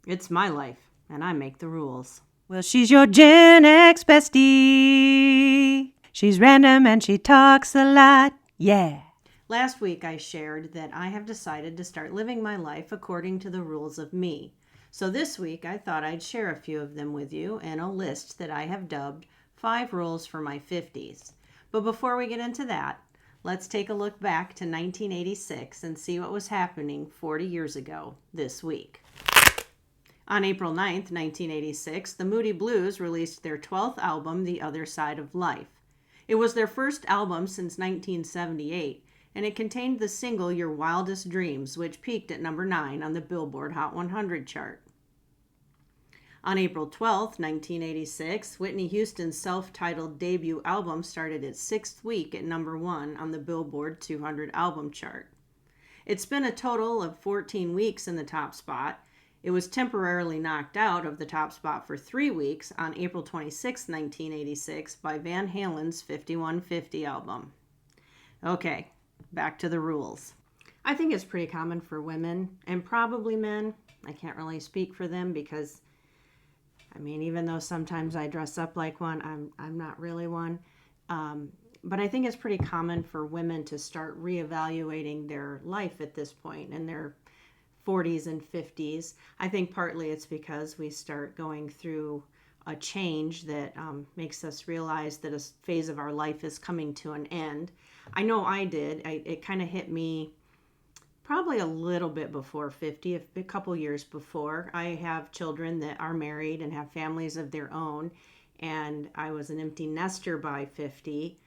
It's my life, and I make the rules. Well, she's your Gen X bestie. She's random and she talks a lot. Yeah. Last week I shared that I have decided to start living my life according to the rules of me. So this week I thought I'd share a few of them with you in a list that I have dubbed 5 Rules for My 50s. But before we get into that, let's take a look back to 1986 and see what was happening 40 years ago this week. On April 9th, 1986, the Moody Blues released their 12th album, The Other Side of Life. It was their first album since 1978, and it contained the single Your Wildest Dreams, which peaked at number 9 on the Billboard Hot 100 chart. On April 12, 1986, Whitney Houston's self-titled debut album started its 6th week at number 1 on the Billboard 200 album chart. It spent a total of 14 weeks in the top spot. It was temporarily knocked out of the top spot for 3 weeks on April 26, 1986 by Van Halen's 5150 album. Okay, back to the rules. I think it's pretty common for women and probably men. I can't really speak for them because, even though sometimes I dress up like one, I'm not really one. But I think it's pretty common for women to start reevaluating their life at this point in their 40s and 50s. I think partly it's because we start going through a change that makes us realize that a phase of our life is coming to an end. I know I did. It kind of hit me probably a little bit before 50, a couple years before. I have children that are married and have families of their own, and I was an empty nester by 50.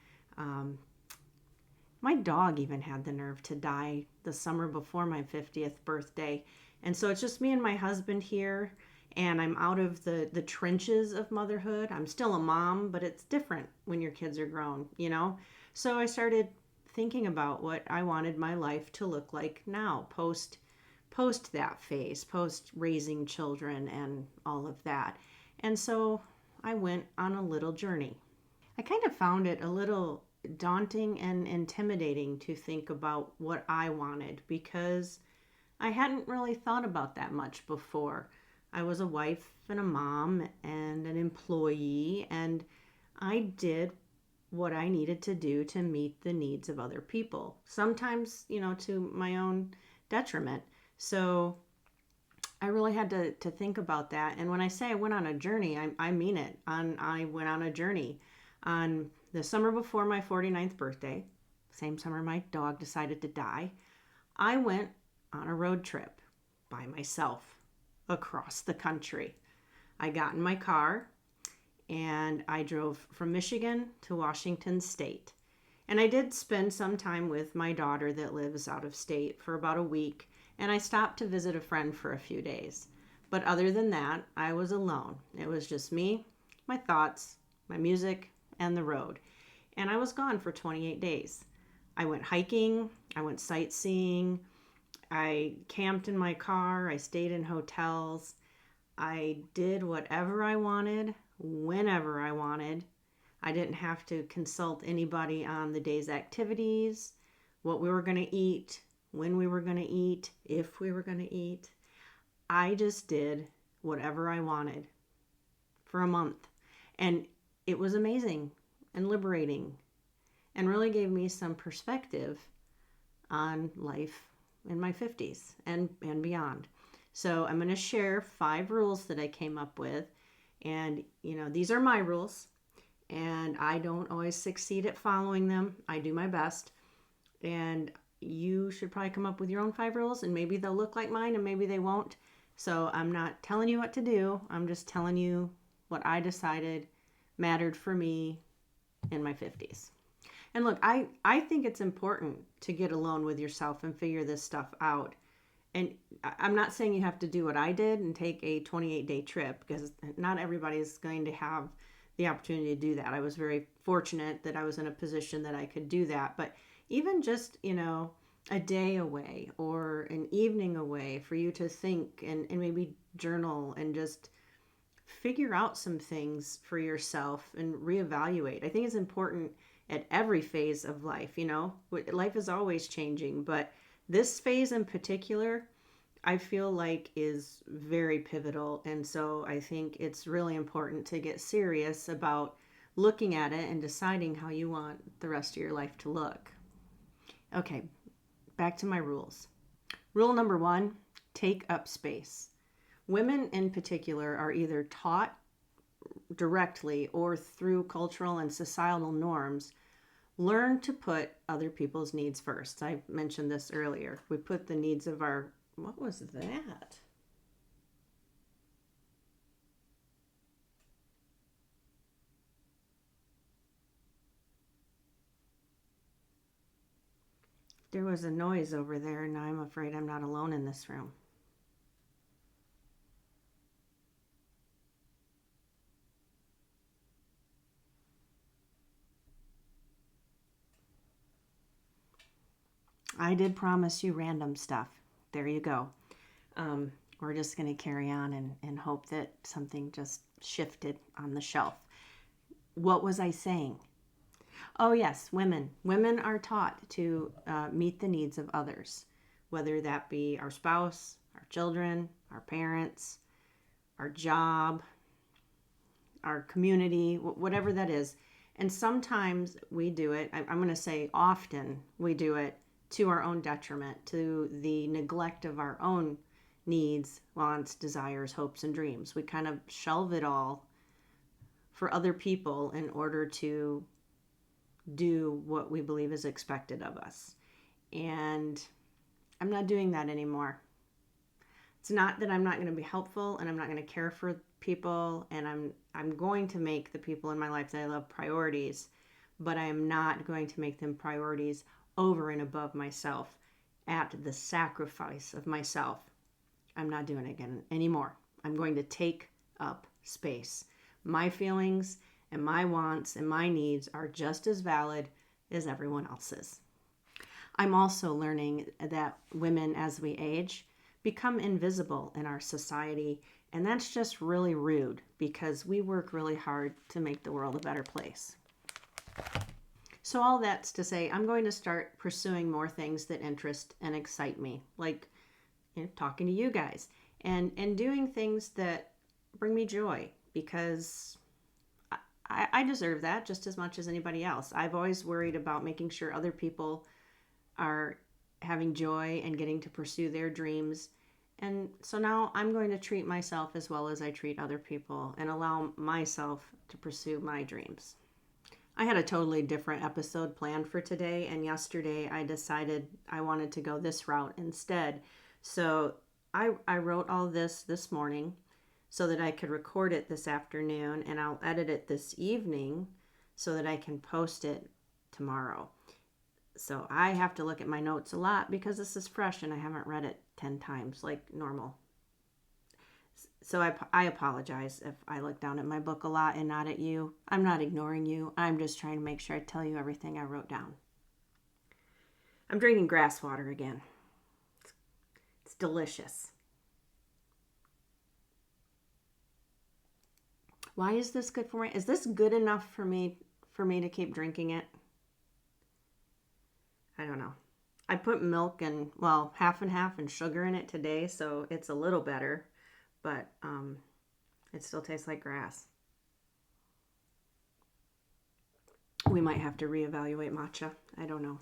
My dog even had the nerve to die the summer before my 50th birthday. And so it's just me and my husband here, and I'm out of the trenches of motherhood. I'm still a mom, but it's different when your kids are grown, So I started thinking about what I wanted my life to look like now, post that phase, post raising children and all of that. And so I went on a little journey. I kind of found it a little daunting and intimidating to think about what I wanted because I hadn't really thought about that much before. I was a wife and a mom and an employee, and I did what I needed to do to meet the needs of other people, sometimes, to my own detriment. So I really had to think about that. And when I say I went on a journey, I mean it. I went on a journey on the summer before my 49th birthday, same summer my dog decided to die. I went on a road trip by myself across the country. I got in my car and I drove from Michigan to Washington State. And I did spend some time with my daughter that lives out of state for about a week, and I stopped to visit a friend for a few days. But other than that, I was alone. It was just me, my thoughts, my music, and the road. And I was gone for 28 days. I went hiking, I went sightseeing, I camped in my car, I stayed in hotels, I did whatever I wanted, whenever I wanted. I didn't have to consult anybody on the day's activities, what we were going to eat, when we were going to eat, if we were going to eat. I just did whatever I wanted for a month. And it was amazing and liberating and really gave me some perspective on life in my 50s and beyond. So I'm going to share 5 rules that I came up with. And, these are my rules. And I don't always succeed at following them. I do my best. And you should probably come up with your own 5 rules. And maybe they'll look like mine and maybe they won't. So I'm not telling you what to do. I'm just telling you what I decided mattered for me in my 50s. And look, I think it's important to get alone with yourself and figure this stuff out. And I'm not saying you have to do what I did and take a 28-day trip, because not everybody is going to have the opportunity to do that. I was very fortunate that I was in a position that I could do that. But even just, a day away or an evening away for you to think and maybe journal and just figure out some things for yourself and reevaluate. I think it's important at every phase of life. Life is always changing, but this phase in particular, I feel like is very pivotal. And so I think it's really important to get serious about looking at it and deciding how you want the rest of your life to look. Okay, back to my rules. Rule number 1, take up space. Women in particular are either taught directly or through cultural and societal norms, learn to put other people's needs first. I mentioned this earlier. We put the needs of our, what was that? There was a noise over there, and I'm afraid I'm not alone in this room. I did promise you random stuff. There you go. We're just going to carry on and hope that something just shifted on the shelf. What was I saying? Oh, yes, women. Women are taught to meet the needs of others, whether that be our spouse, our children, our parents, our job, our community, whatever that is. And sometimes we do it, I'm going to say often we do it to our own detriment, to the neglect of our own needs, wants, desires, hopes, and dreams. We kind of shelve it all for other people in order to do what we believe is expected of us. And I'm not doing that anymore. It's not that I'm not going to be helpful and I'm not going to care for people, and I'm going to make the people in my life that I love priorities, but I am not going to make them priorities over and above myself at the sacrifice of myself. I'm not doing it again anymore. I'm going to take up space. My feelings and my wants and my needs are just as valid as everyone else's. I'm also learning that women, as we age, become invisible in our society, and that's just really rude because we work really hard to make the world a better place. So all that's to say, I'm going to start pursuing more things that interest and excite me, like talking to you guys and doing things that bring me joy, because I deserve that just as much as anybody else. I've always worried about making sure other people are having joy and getting to pursue their dreams. And so now I'm going to treat myself as well as I treat other people and allow myself to pursue my dreams. I had a totally different episode planned for today, and yesterday I decided I wanted to go this route instead. So I wrote all this morning so that I could record it this afternoon, and I'll edit it this evening so that I can post it tomorrow. So I have to look at my notes a lot because this is fresh and I haven't read it 10 times like normal. So I apologize if I look down at my book a lot and not at you. I'm not ignoring you. I'm just trying to make sure I tell you everything I wrote down. I'm drinking grass water again. It's delicious. Why is this good for me? Is this good enough for me to keep drinking it? I don't know. I put milk and, well, half and half and sugar in it today, so it's a little better, but it still tastes like grass. We might have to reevaluate matcha. I don't know.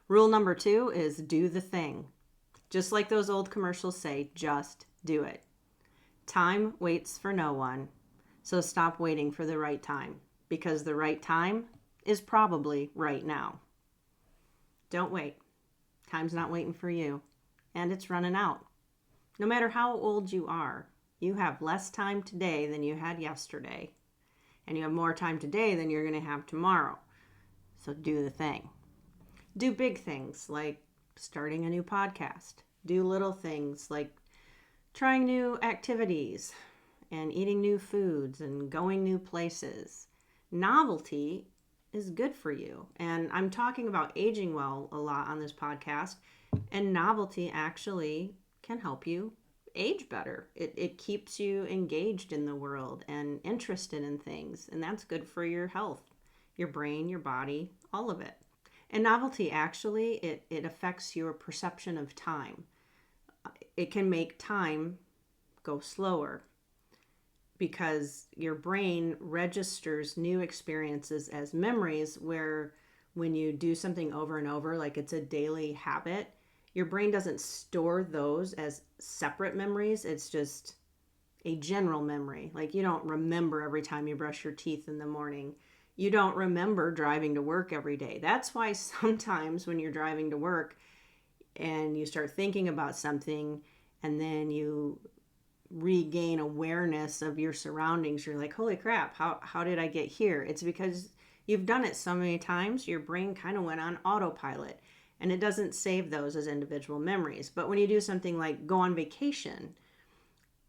Rule number 2 is do the thing. Just like those old commercials say, just do it. Time waits for no one, so stop waiting for the right time, because the right time is probably right now. Don't wait. Time's not waiting for you, and it's running out. No matter how old you are, you have less time today than you had yesterday, and you have more time today than you're going to have tomorrow. So do the thing. Do big things like starting a new podcast. Do little things like trying new activities and eating new foods and going new places. Novelty is good for you. And I'm talking about aging well a lot on this podcast, and novelty actually can help you age better. It keeps you engaged in the world and interested in things, and that's good for your health, your brain, your body, all of it. And novelty actually, it affects your perception of time. it can make time go slower because your brain registers new experiences as memories, where when you do something over and over, like it's a daily habit, your brain doesn't store those as separate memories. It's just a general memory. Like you don't remember every time you brush your teeth in the morning. You don't remember driving to work every day. That's why sometimes when you're driving to work and you start thinking about something and then you regain awareness of your surroundings, you're like, holy crap, how did I get here? It's because you've done it so many times, your brain kind of went on autopilot, and it doesn't save those as individual memories. But when you do something like go on vacation,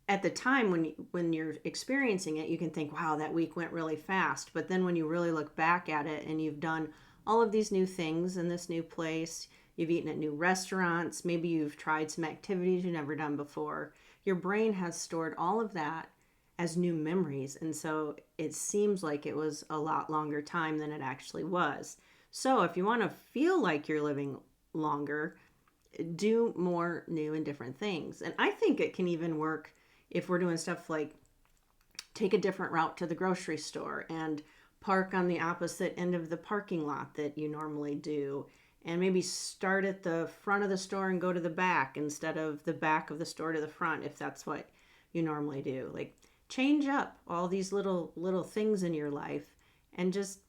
at the time when you're experiencing it, you can think, wow, that week went really fast. But then when you really look back at it and you've done all of these new things in this new place, you've eaten at new restaurants, maybe you've tried some activities you've never done before, your brain has stored all of that as new memories. And so it seems like it was a lot longer time than it actually was. So if you want to feel like you're living longer, do more new and different things. And I think it can even work if we're doing stuff like take a different route to the grocery store and park on the opposite end of the parking lot that you normally do, and maybe start at the front of the store and go to the back instead of the back of the store to the front, if that's what you normally do. Like change up all these little things in your life and just,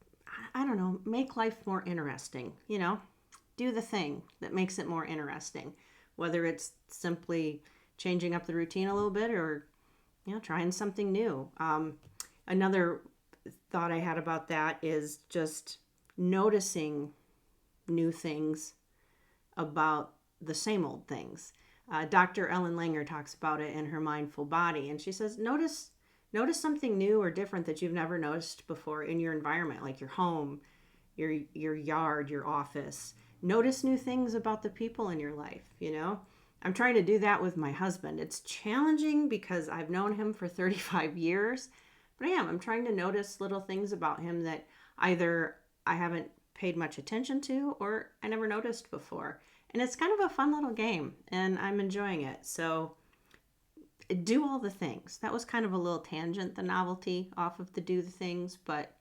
I don't know, make life more interesting. Do the thing that makes it more interesting, whether it's simply changing up the routine a little bit or trying something new. Another thought I had about that is just noticing new things about the same old things. Dr. Ellen Langer talks about it in her Mindful Body, and she says notice something new or different that you've never noticed before in your environment, like your home, your yard, your office. Notice new things about the people in your life. I'm trying to do that with my husband. It's challenging because I've known him for 35 years, but I'm trying to notice little things about him that either I haven't paid much attention to or I never noticed before. And it's kind of a fun little game and I'm enjoying it. So do all the things. That was kind of a little tangent, the novelty off of the do the things, but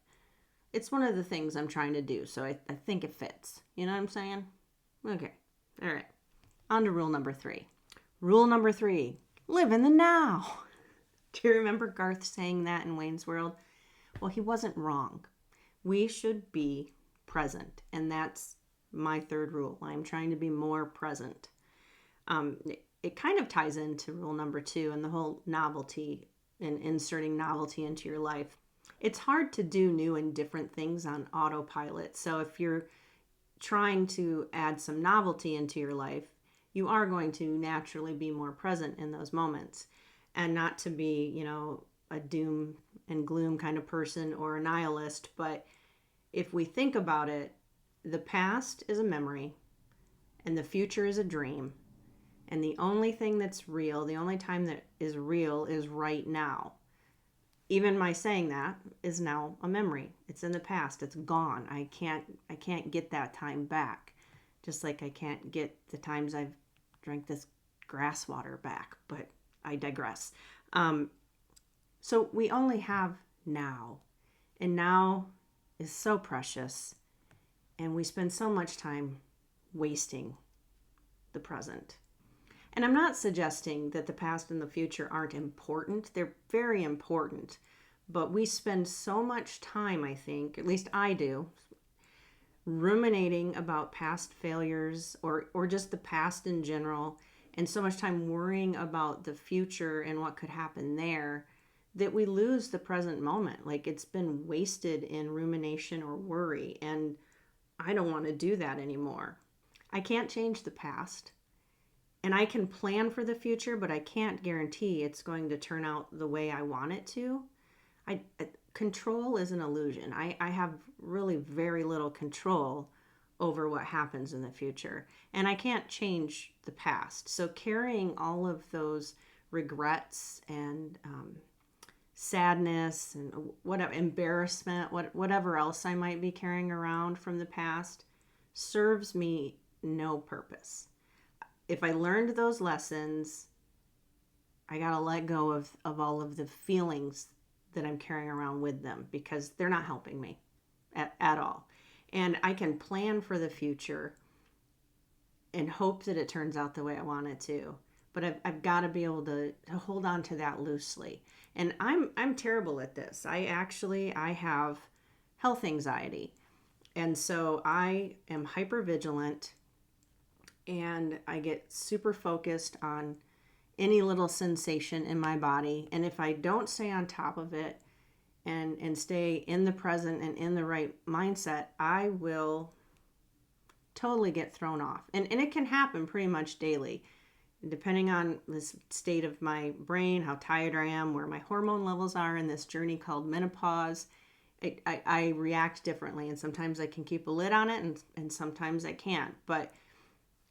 it's one of the things I'm trying to do. So I think it fits. You know what I'm saying? Okay. All right. On to rule number 3. Rule number 3, live in the now. Do you remember Garth saying that in Wayne's World? Well, he wasn't wrong. We should be present. And that's my 3rd rule. I'm trying to be more present. It kind of ties into rule number 2 and the whole novelty and inserting novelty into your life. It's hard to do new and different things on autopilot. So if you're trying to add some novelty into your life, you are going to naturally be more present in those moments, and not to be, a doom and gloom kind of person or a nihilist. But if we think about it, the past is a memory and the future is a dream. And the only thing that's real, the only time that is real is right now. Even my saying that is now a memory. It's in the past. It's gone. I can't get that time back. Just like I can't get the times I've drank this grass water back, but I digress. So we only have now, and now is so precious, and we spend so much time wasting the present. And I'm not suggesting that the past and the future aren't important. They're very important, but we spend so much time, I think, at least I do, ruminating about past failures or just the past in general, and so much time worrying about the future and what could happen there, that we lose the present moment. Like it's been wasted in rumination or worry, and I don't want to do that anymore. I can't change the past, and I can plan for the future, but I can't guarantee it's going to turn out the way I want it to. Control is an illusion. I have really very little control over what happens in the future. And I can't change the past. So carrying all of those regrets and sadness and whatever, embarrassment, whatever else I might be carrying around from the past serves me no purpose. if I learned those lessons, I got to let go of all of the feelings that I'm carrying around with them, because they're not helping me at all. And I can plan for the future and hope that it turns out the way I want it to. But I've got to be able to hold on to that loosely. And I'm terrible at this. I have health anxiety. And so I am hyper vigilant, and I get super focused on any little sensation in my body. And if I don't stay on top of it and stay in the present and in the right mindset, I will totally get thrown off. And it can happen pretty much daily, depending on the state of my brain, how tired I am, where my hormone levels are in this journey called menopause. I react differently, and sometimes I can keep a lid on it, and sometimes I can't. But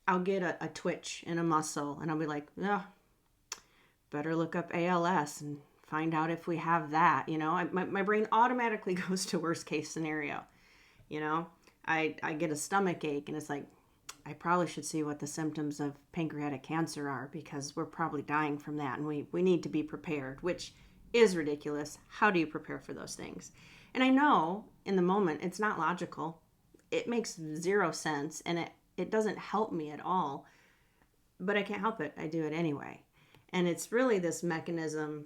I'll get a twitch in a muscle, and I'll be like, oh, better look up ALS and find out if we have that. My brain automatically goes to worst case scenario. I get a stomach ache, and it's like, I probably should see what the symptoms of pancreatic cancer are, because we're probably dying from that, and we need to be prepared, which is ridiculous. How do you prepare for those things? And I know in the moment it's not logical. It makes zero sense, and it doesn't help me at all. But I can't help it. I do it anyway. And it's really this mechanism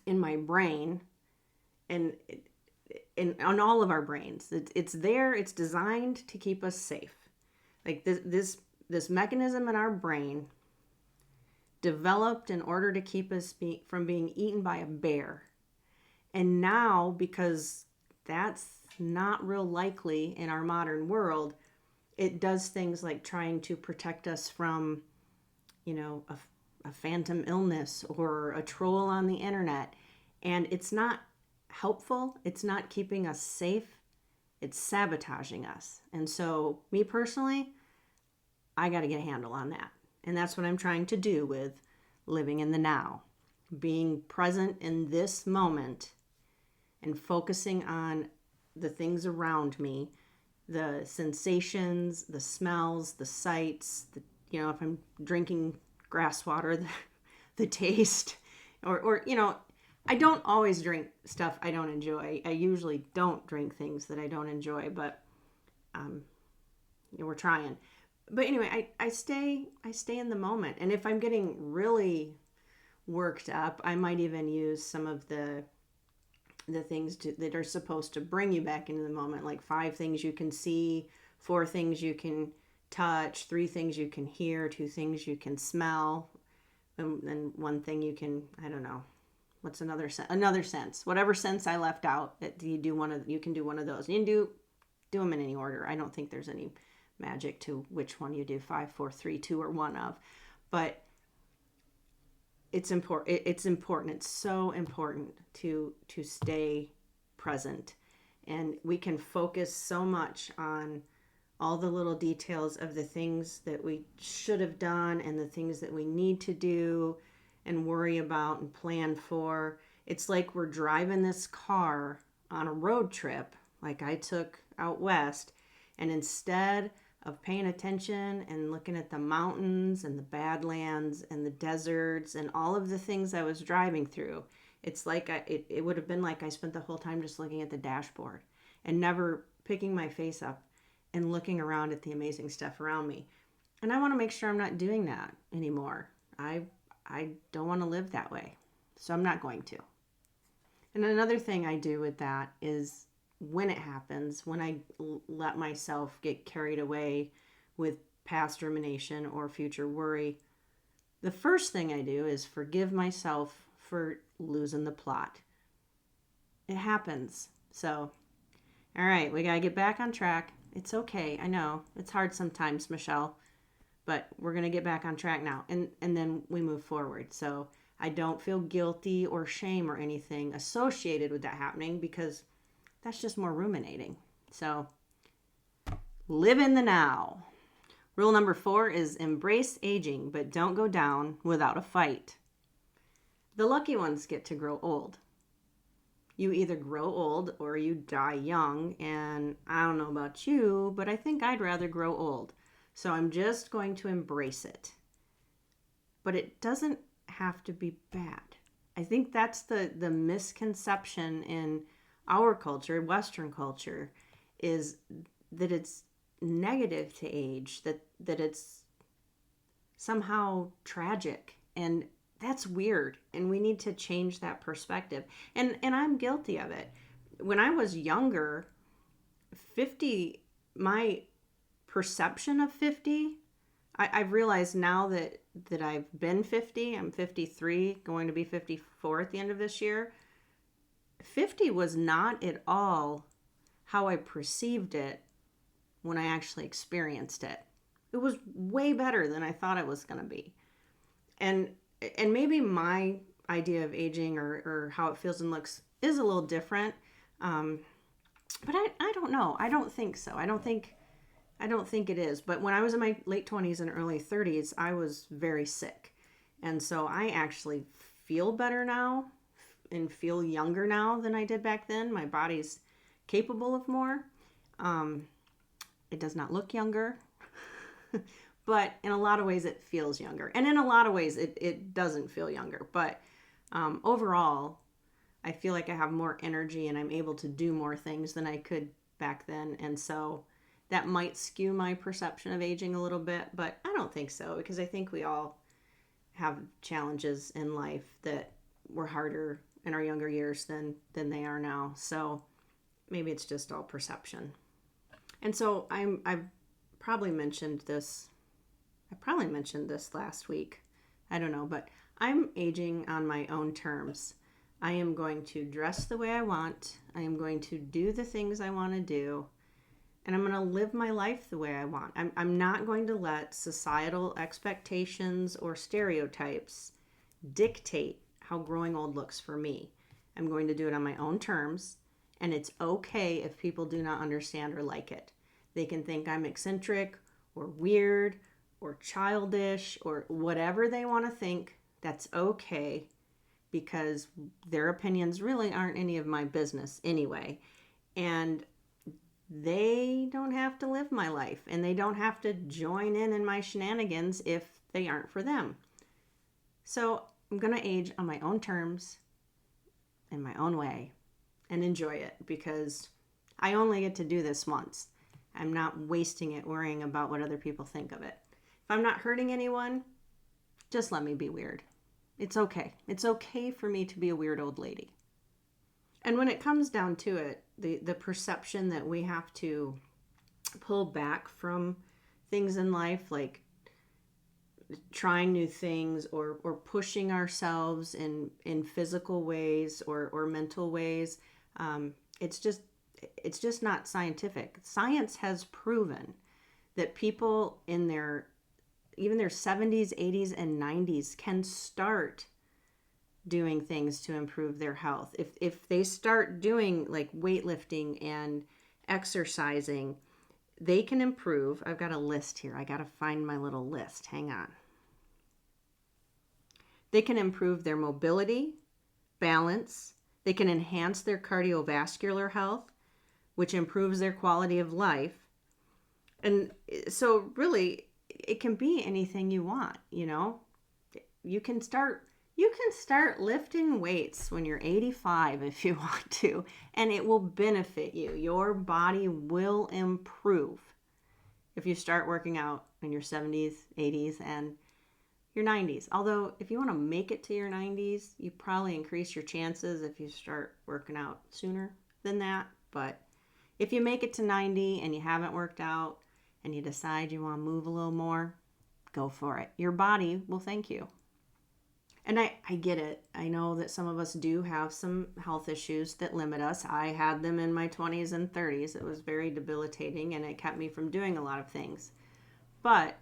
in my brain, and on all of our brains. It's there. It's designed to keep us safe. Like this mechanism in our brain developed in order to keep us from being eaten by a bear. And now, because that's not real likely in our modern world, it does things like trying to protect us from, a phantom illness or a troll on the internet. And it's not helpful. It's not keeping us safe. It's sabotaging us. And so, me personally, I got to get a handle on that. And that's what I'm trying to do with living in the now, being present in this moment and focusing on the things around me, the sensations, the smells, the sights, if I'm drinking grass water, the taste, or I don't always drink stuff I don't enjoy. I usually don't drink things that I don't enjoy, but we're trying. But anyway, I stay in the moment. And if I'm getting really worked up, I might even use some of the things that are supposed to bring you back into the moment, like 5 things you can see, 4 things you can touch, 3 things you can hear, 2 things you can smell, and 1 thing you can, I don't know, what's another sense, whatever sense I left out, you can do one of those. You can do them in any order. I don't think there's any magic to which one you do 5, 4, 3, 2, or 1 of, but it's important. It's important. It's so important to stay present, and we can focus so much on all the little details of the things that we should have done and the things that we need to do and worry about and plan for. It's like we're driving this car on a road trip, like I took out west, and instead of paying attention and looking at the mountains and the badlands and the deserts and all of the things I was driving through, it's like it would have been like I spent the whole time just looking at the dashboard and never picking my face up and looking around at the amazing stuff around me. And I want to make sure I'm not doing that anymore. I don't want to live that way, so I'm not going to. And another thing I do with that is, when it happens, when I let myself get carried away with past rumination or future worry, the first thing I do is forgive myself for losing the plot. It happens. So, all right, we got to get back on track. It's okay. I know it's hard sometimes, Michelle, but we're going to get back on track now. And then we move forward. So I don't feel guilty or shame or anything associated with that happening, because that's just more ruminating. So live in the now. Rule number 4 is embrace aging, but don't go down without a fight. The lucky ones get to grow old. You either grow old or you die young, and I don't know about you, but I think I'd rather grow old. So I'm just going to embrace it. But it doesn't have to be bad. I think that's the misconception in our culture, Western culture, is that it's negative to age, that it's somehow tragic. And that's weird. And we need to change that perspective. And I'm guilty of it. When I was younger, 50, my perception of 50, I've realized now that I've been 50, I'm 53, going to be 54 at the end of this year. 50 was not at all how I perceived it when I actually experienced it. It was way better than I thought it was going to be. And maybe my idea of aging or how it feels and looks is a little different. But I don't know. I don't think so. I don't think it is. But when I was in my late 20s and early 30s, I was very sick. And so I actually feel better now and feel younger now than I did back then. My body's capable of more. It does not look younger. But in a lot of ways, it feels younger. And in a lot of ways, it doesn't feel younger. But overall, I feel like I have more energy and I'm able to do more things than I could back then. And so that might skew my perception of aging a little bit, but I don't think so, because I think we all have challenges in life that were harder in our younger years than they are now. So maybe it's just all perception. And so I've probably mentioned this. I probably mentioned this last week. I don't know, but I'm aging on my own terms. I am going to dress the way I want. I am going to do the things I want to do. And I'm going to live my life the way I want. I'm not going to let societal expectations or stereotypes dictate how growing old looks for me. I'm going to do it on my own terms. And it's okay if people do not understand or like it. They can think I'm eccentric or weird or childish or whatever they want to think. That's okay, because their opinions really aren't any of my business anyway. And they don't have to live my life, and they don't have to join in my shenanigans if they aren't for them. So I'm going to age on my own terms, in my own way, and enjoy it, because I only get to do this once. I'm not wasting it worrying about what other people think of it. If I'm not hurting anyone, just let me be weird. It's okay. It's okay for me to be a weird old lady. And when it comes down to it, the perception that we have to pull back from things in life, like trying new things or pushing ourselves in physical ways or mental ways, it's just not scientific. Science has proven that people in even their 70s, 80s, and 90s can start doing things to improve their health. If they start doing like weightlifting and exercising, they can improve. I've got a list here. I got to find my little list. Hang on. They can improve their mobility, balance. They can enhance their cardiovascular health, which improves their quality of life. And so really, it can be anything you want, you know. You can start lifting weights when you're 85 if you want to, and it will benefit you. Your body will improve if you start working out in your 70s, 80s, and your 90s. Although, if you want to make it to your 90s, you probably increase your chances if you start working out sooner than that. But if you make it to 90 and you haven't worked out and you decide you want to move a little more, go for it. Your body will thank you. And I get it. I know that some of us do have some health issues that limit us. I had them in my 20s and 30s. It was very debilitating, and it kept me from doing a lot of things. But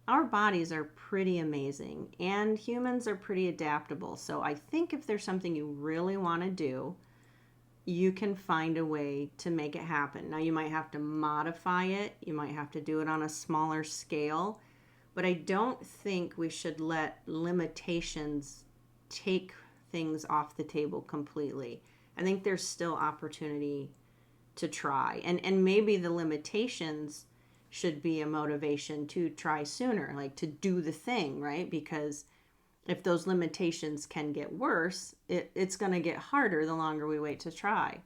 our bodies are pretty amazing, and humans are pretty adaptable. So I think if there's something you really want to do, you can find a way to make it happen. Now, you might have to modify it. You might have to do it on a smaller scale. But I don't think we should let limitations take things off the table completely. I think there's still opportunity to try. And maybe the limitations should be a motivation to try sooner, like to do the thing, right? Because if those limitations can get worse, it's going to get harder the longer we wait to try.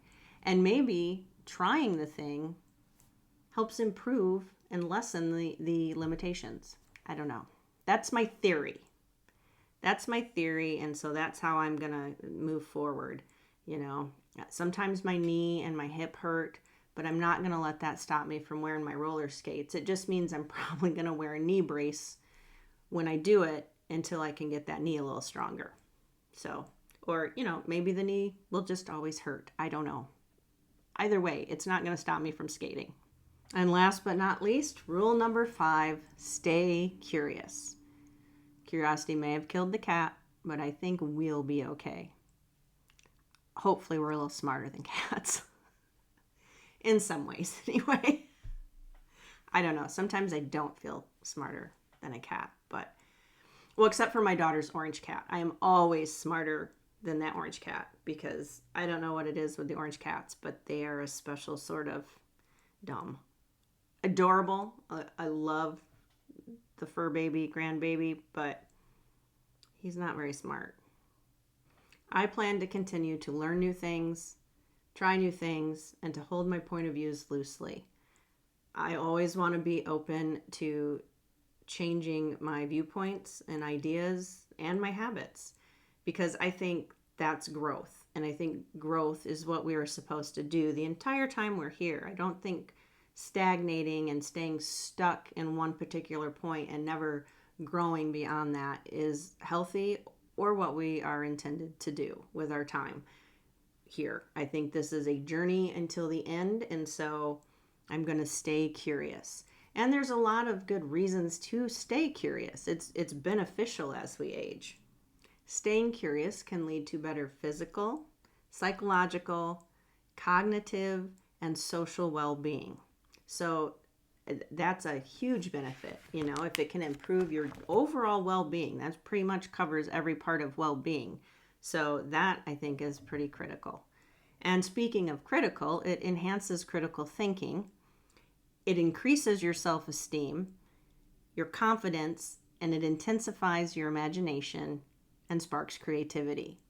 And maybe trying the thing helps improve and lessen the limitations. I don't know. That's my theory. And so that's how I'm going to move forward. Sometimes my knee and my hip hurt, but I'm not going to let that stop me from wearing my roller skates. It just means I'm probably going to wear a knee brace when I do it until I can get that knee a little stronger. So, or, maybe the knee will just always hurt. I don't know. Either way, it's not going to stop me from skating. And last but not least, rule number 5, stay curious. Curiosity may have killed the cat, but I think we'll be okay. Hopefully we're a little smarter than cats. In some ways, anyway. I don't know. Sometimes I don't feel smarter than a cat, but, well, except for my daughter's orange cat. I am always smarter than that orange cat because I don't know what it is with the orange cats, but they are a special sort of dumb. Adorable. I love the fur baby, grandbaby, but he's not very smart. I plan to continue to learn new things, try new things, and to hold my point of views loosely. I always want to be open to changing my viewpoints and ideas and my habits because I think that's growth. And I think growth is what we are supposed to do the entire time we're here. I don't think stagnating and staying stuck in one particular point and never growing beyond that is healthy or what we are intended to do with our time here. I think this is a journey until the end, and so I'm going to stay curious. And there's a lot of good reasons to stay curious. It's beneficial as we age. Staying curious can lead to better physical, psychological, cognitive, and social well-being. So that's a huge benefit, if it can improve your overall well-being. That pretty much covers every part of well-being. So that, I think, is pretty critical. And speaking of critical, it enhances critical thinking. It increases your self-esteem, your confidence, and it intensifies your imagination and sparks creativity.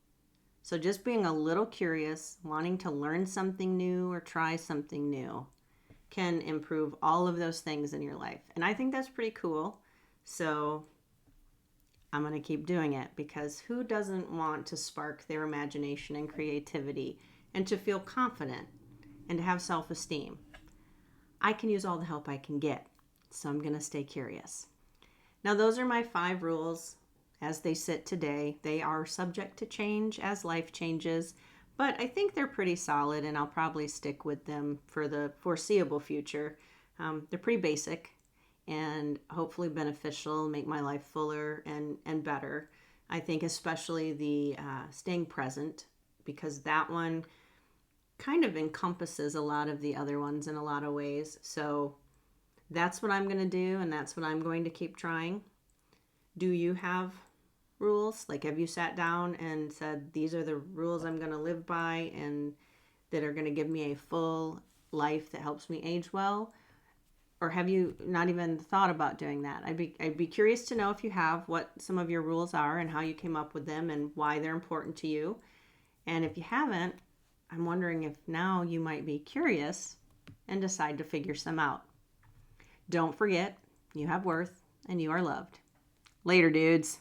So just being a little curious, wanting to learn something new or try something new can improve all of those things in your life. And I think that's pretty cool. So I'm going to keep doing it because who doesn't want to spark their imagination and creativity and to feel confident and to have self-esteem? I can use all the help I can get. So I'm going to stay curious. Now, those are my 5 rules as they sit today. They are subject to change as life changes. But I think they're pretty solid, and I'll probably stick with them for the foreseeable future. They're pretty basic and hopefully beneficial, make my life fuller and better. I think especially the staying present, because that one kind of encompasses a lot of the other ones in a lot of ways. So that's what I'm going to do, and that's what I'm going to keep trying. Do you have rules? Like, have you sat down and said, these are the rules I'm going to live by and that are going to give me a full life that helps me age well? Or have you not even thought about doing that? I'd be curious to know if you have, what some of your rules are and how you came up with them and why they're important to you. And if you haven't, I'm wondering if now you might be curious and decide to figure some out. Don't forget, you have worth and you are loved. Later, dudes.